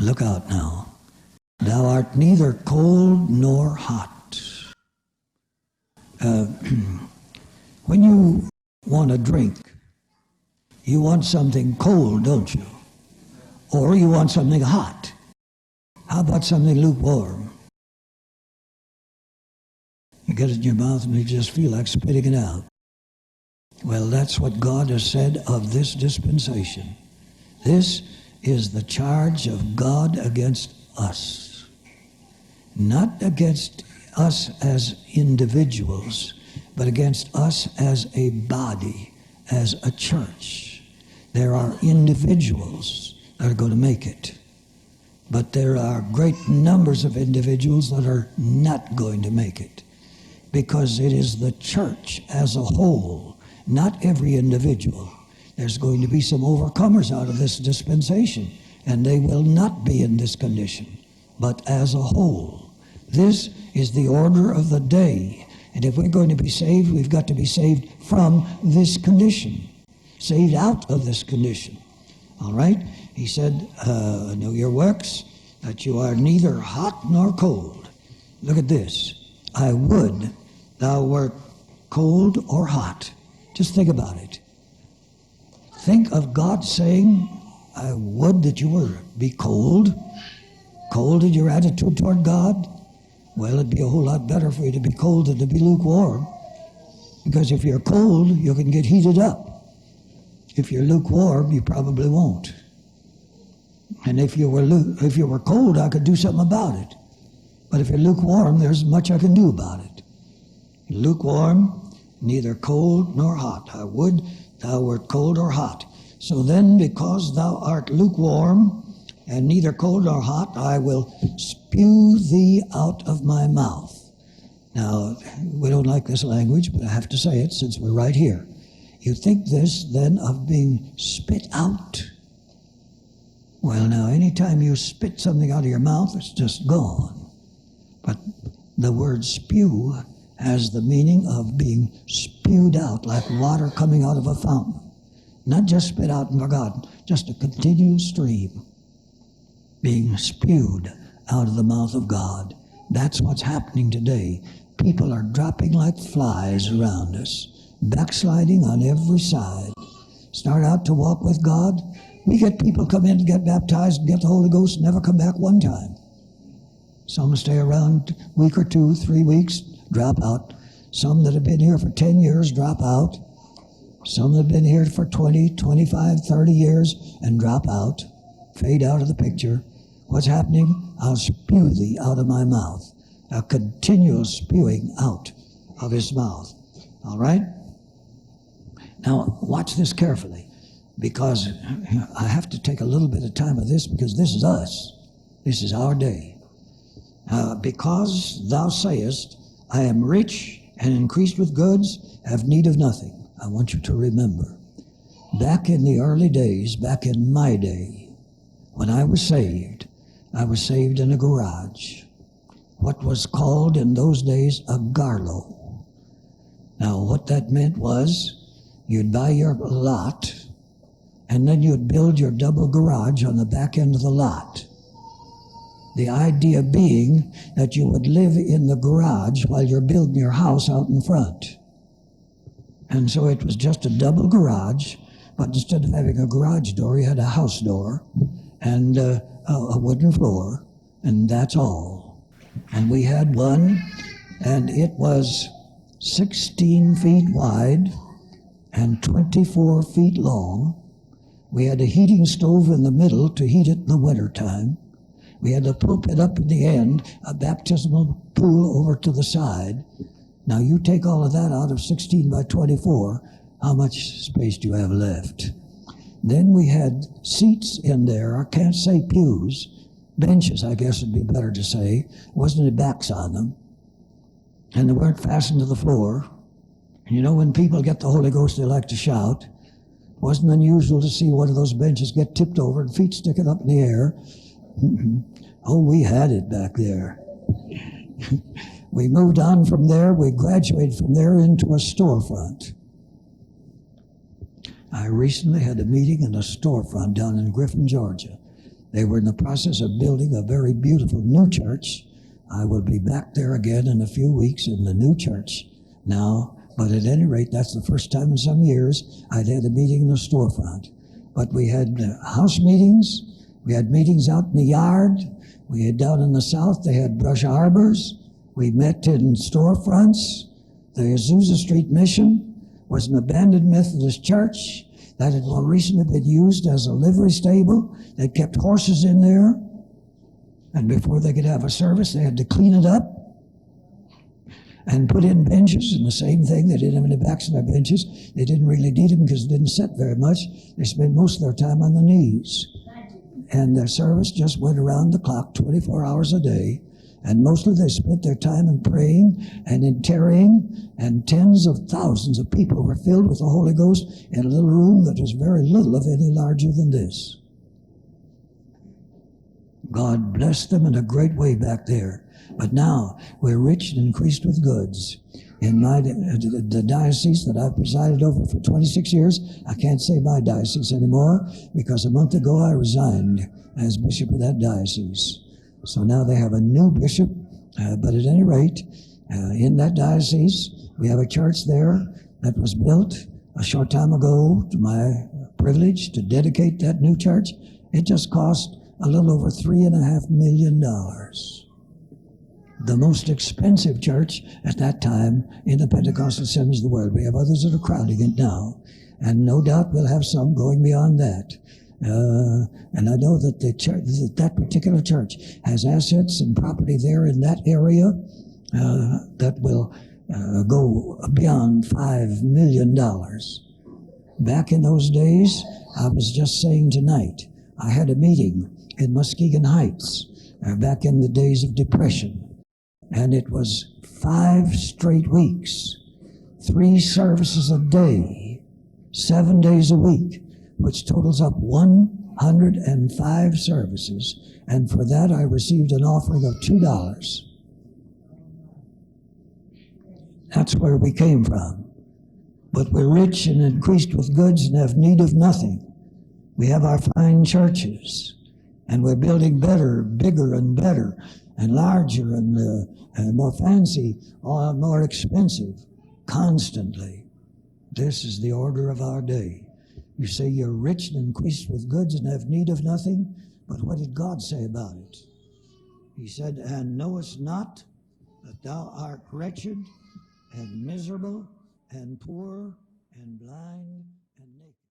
Look out now. Thou art neither cold nor hot. When you want a drink, you want something cold, don't you? Or you want something hot. How about something lukewarm? You get it in your mouth and you just feel like spitting it out. Well, that's what God has said of this dispensation. This is the charge of God against us. Not against us as individuals, but against us as a body, as a church. There are individuals that are going to make it. But there are great numbers of individuals that are not going to make it. Because it is the church as a whole, not every individual. There's going to be some overcomers out of this dispensation, and they will not be in this condition, but as a whole. This is the order of the day. And if we're going to be saved, we've got to be saved from this condition, saved out of this condition. All right? He said, know your works, that you are neither hot nor cold. Look at this. I would thou wert cold or hot. Just think about it. Think of God saying, I would that you were be cold. Cold in your attitude toward God. Well, it'd be a whole lot better for you to be cold than to be lukewarm. Because if you're cold, you can get heated up. If you're lukewarm, you probably won't. And if you were cold, I could do something about it. But if you're lukewarm, there's much I can do about it. Lukewarm, neither cold nor hot. I would thou wert cold or hot. So then, because thou art lukewarm, and neither cold nor hot, I will spew thee out of my mouth. Now, we don't like this language, but I have to say it since we're right here. You think this then of being spit out? Well, now, anytime you spit something out of your mouth, it's just gone. But the word spew has the meaning of being spewed out, like water coming out of a fountain. Not just spit out and forgotten, just a continual stream being spewed out of the mouth of God. That's what's happening today. People are dropping like flies around us, backsliding on every side. Start out to walk with God. We get people come in to get baptized and get the Holy Ghost and never come back one time. Some stay around a week or 2, 3 weeks, drop out. Some that have been here for 10 years drop out. Some that have been here for 20, 25, 30 years and drop out, fade out of the picture. What's happening? I'll spew thee out of my mouth. A continual spewing out of his mouth. All right? Now, watch this carefully, because I have to take a little bit of time of this, because this is us. This is our day. Because thou sayest, I am rich and increased with goods, have need of nothing. I want you to remember, back in the early days, back in my day, when I was saved in a garage. What was called in those days a garlo. Now, what that meant was you'd buy your lot, and then you'd build your double garage on the back end of the lot. The idea being that you would live in the garage while you're building your house out in front. And so it was just a double garage, but instead of having a garage door, you had a house door and a wooden floor, and that's all. And we had one, and it was 16 feet wide and 24 feet long. We had a heating stove in the middle to heat it in the wintertime. We had a pulpit up at the end, a baptismal pool over to the side. Now you take all of that out of 16 by 24, how much space do you have left? Then we had seats in there, I can't say pews, benches I guess would be better to say. Wasn't any backs on them. And they weren't fastened to the floor. And you know when people get the Holy Ghost they like to shout. It wasn't unusual to see one of those benches get tipped over and feet sticking up in the air. Oh, we had it back there. We moved on from there, we graduated from there into a storefront. I recently had a meeting in a storefront down in Griffin, Georgia. They were in the process of building a very beautiful new church. I will be back there again in a few weeks in the new church now. But at any rate, that's the first time in some years I'd had a meeting in a storefront. But we had house meetings. We had meetings out in the yard. We had down in the south, they had brush arbors. We met in storefronts. The Azusa Street Mission was an abandoned Methodist church that had more recently been used as a livery stable. They kept horses in there. And before they could have a service, they had to clean it up and put in benches, and the same thing. They didn't have any backs on their benches. They didn't really need them because they didn't sit very much. They spent most of their time on the knees. And their service just went around the clock 24 hours a day. And mostly they spent their time in praying and in tarrying, and tens of thousands of people were filled with the Holy Ghost in a little room that was very little of any larger than this. God blessed them in a great way back there. But now we're rich and increased with goods. In the diocese that I've presided over for 26 years, I can't say my diocese anymore because a month ago I resigned as bishop of that diocese. So now they have a new bishop, but at any rate, in that diocese, we have a church there that was built a short time ago to my privilege to dedicate that new church. It just cost a little over $3.5 million. The most expensive church at that time in the Pentecostal assemblies of the world. We have others that are crowding it now, and no doubt we'll have some going beyond that. And I know that that particular church has assets and property there in that area that will go beyond $5 million. Back in those days, I was just saying tonight, I had a meeting in Muskegon Heights back in the days of Depression. And it was 5 straight weeks, 3 services a day, 7 days a week, which totals up 105 services. And for that, I received an offering of $2. That's where we came from. But we're rich and increased with goods and have need of nothing. We have our fine churches, and we're building better, bigger and better, and larger and more fancy, more expensive, constantly. This is the order of our day. You say you're rich and increased with goods and have need of nothing, but what did God say about it? He said, and knowest not that thou art wretched and miserable and poor and blind